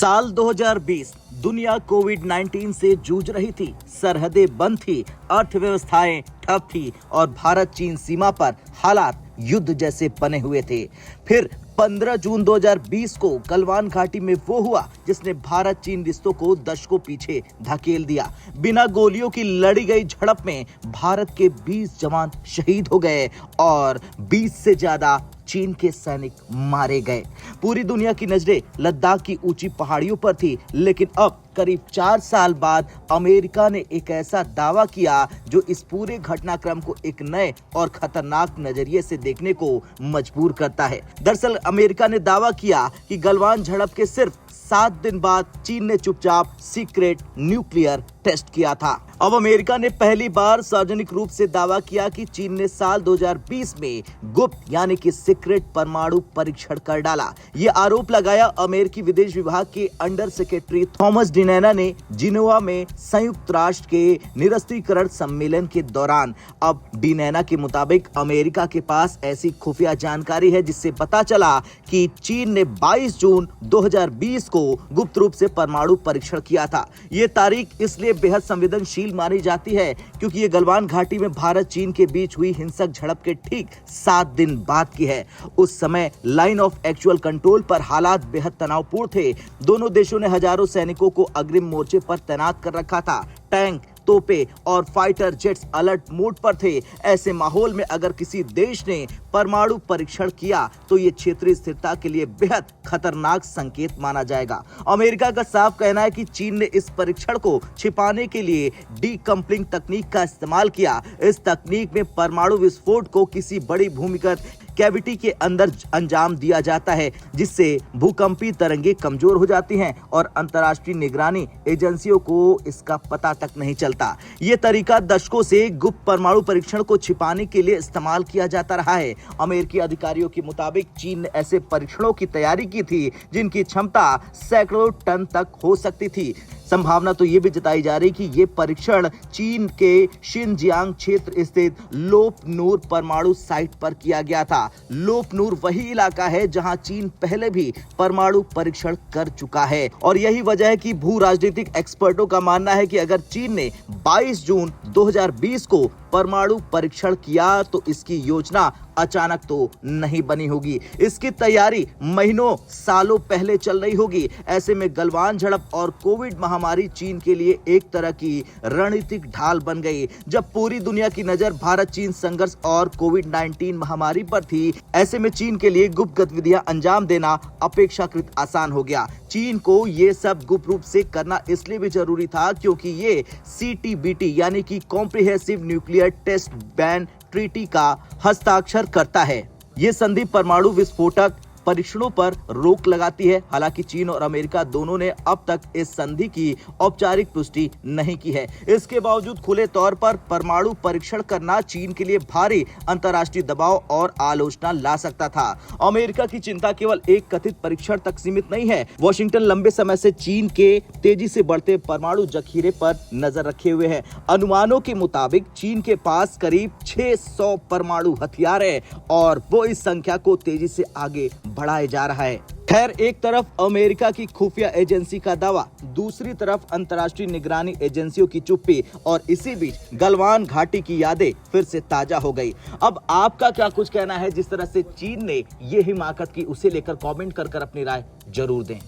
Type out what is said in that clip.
साल 2020 दुनिया कोविड-19 से जूझ रही थी। सरहदें बंद थी, अर्थव्यवस्थाएं ठप थी और भारत चीन सीमा पर हालात युद्ध जैसे बने हुए थे। फिर 15 जून 2020 को गलवान घाटी में वो हुआ जिसने भारत चीन रिश्तों को दशकों पीछे धकेल दिया। बिना गोलियों की लड़ी गई झड़प में भारत के 20 जवान शहीद हो गए और 20 से ज्यादा चीन के सैनिक मारे गए। पूरी दुनिया की नजरें लद्दाख की ऊंची पहाड़ियों पर थी, लेकिन अब करीब 4 साल बाद अमेरिका ने एक ऐसा दावा किया जो इस पूरे घटनाक्रम को एक नए और खतरनाक नजरिए से देखने को मजबूर करता है। दरअसल अमेरिका ने दावा किया कि गलवान झड़प के सिर्फ 7 दिन बाद चीन ने चुपचाप सीक्रेट न्यूक्लियर टेस्ट किया था। अब अमेरिका ने पहली बार सार्वजनिक रूप से दावा किया कि चीन ने साल 2020 में गुप्त यानी कि सीक्रेट परमाणु परीक्षण कर डाला। ये आरोप लगाया अमेरिकी विदेश विभाग के अंडर सेक्रेटरी थॉमस डिनैना ने जिनेवा में संयुक्त राष्ट्र के निरस्त्रीकरण सम्मेलन के दौरान। अब डिनैना के मुताबिक अमेरिका के पास ऐसी खुफिया जानकारी है जिससे पता चला कि चीन ने 22 जून 2020 को गुप्त रूप से परमाणु परीक्षण किया था। ये तारीख इसलिए बेहद संवेदनशील मानी जाती है क्योंकि ये गलवान घाटी में भारत चीन के बीच हुई हिंसक झड़प के ठीक 7 दिन बाद की है। उस समय लाइन ऑफ एक्चुअल कंट्रोल पर हालात बेहद तनावपूर्ण थे। दोनों देशों ने हजारों सैनिकों को अग्रिम मोर्चे पर तैनात कर रखा था। टैंक, तोपे और फाइटर जेट्स अलर्ट मोड पर थे। ऐसे माहौल में अगर किसी देश ने परमाणु परीक्षण किया तो ये क्षेत्रीय स्थिरता के लिए बेहद खतरनाक संकेत माना जाएगा। अमेरिका का साफ कहना है कि चीन ने इस परीक्षण को छिपाने के लिए डीकम्पलिंग तकनीक का इस्तेमाल किया। इस तकनीक में परमाणु विस्फोट को किसी बड़ी भूमिगत कैविटी के अंदर अंजाम दिया जाता है, जिससे भूकंपी तरंगे कमजोर हो जाती हैं और अंतर्राष्ट्रीय निगरानी एजेंसियों को इसका पता तक नहीं चलता। ये तरीका दशकों से गुप्त परमाणु परीक्षण को छिपाने के लिए इस्तेमाल किया जाता रहा है। अमेरिकी अधिकारियों के मुताबिक चीन ने ऐसे परीक्षणों की तैयारी की थी जिनकी क्षमता सैकड़ों टन तक हो सकती थी। संभावना तो ये भी जताई जा रही कि ये परीक्षण चीन के शिनजियांग क्षेत्र स्थित लोपनूर परमाणु साइट पर किया गया था। लोपनूर वही इलाका है जहां चीन पहले भी परमाणु परीक्षण कर चुका है और यही वजह है कि भू राजनीतिक एक्सपर्टों का मानना है कि अगर चीन ने 22 जून 2020 को परमाणु परीक्षण किया तो इसकी योजना अचानक तो नहीं बनी होगी। इसकी तैयारी महीनों सालों पहले चल रही होगी। ऐसे में गलवान झड़प और कोविड महामारी चीन के लिए एक तरह की रणनीतिक ढाल बन गई। जब पूरी दुनिया की नजर भारत चीन संघर्ष और कोविड-19 महामारी पर थी, ऐसे में चीन के लिए गुप्त गतिविधियां अंजाम देना अपेक्षाकृत आसान हो गया। चीन को ये सब गुप्त रूप से करना इसलिए भी जरूरी था क्योंकि ये CTBT यानी कि comprehensive nuclear test ban treaty का हस्ताक्षर करता है। ये संधि परमाणु विस्फोटक परीक्षणों पर रोक लगाती है। हालांकि चीन और अमेरिका दोनों ने अब तक इस संधि की औपचारिक पुष्टि नहीं की है। इसके बावजूद खुले तौर पर परमाणु परीक्षण करना चीन के लिए भारी अंतर्राष्ट्रीय दबाव और आलोचना ला सकता था। अमेरिका की चिंता केवल एक कथित परीक्षण तक सीमित नहीं है। वॉशिंगटन लंबे समय से चीन के तेजी से बढ़ते परमाणु जखीरे पर नजर रखे हुए है। अनुमानों के मुताबिक चीन के पास करीब 600 परमाणु हथियार है और वो इस संख्या को तेजी से आगे बढ़ाया जा रहा है। खैर, एक तरफ अमेरिका की खुफिया एजेंसी का दावा, दूसरी तरफ अंतर्राष्ट्रीय निगरानी एजेंसियों की चुप्पी और इसी बीच गलवान घाटी की यादें फिर से ताजा हो गई। अब आपका क्या कुछ कहना है? जिस तरह से चीन ने ये हिमाकत की, उसे लेकर कमेंट कर अपनी राय जरूर दें।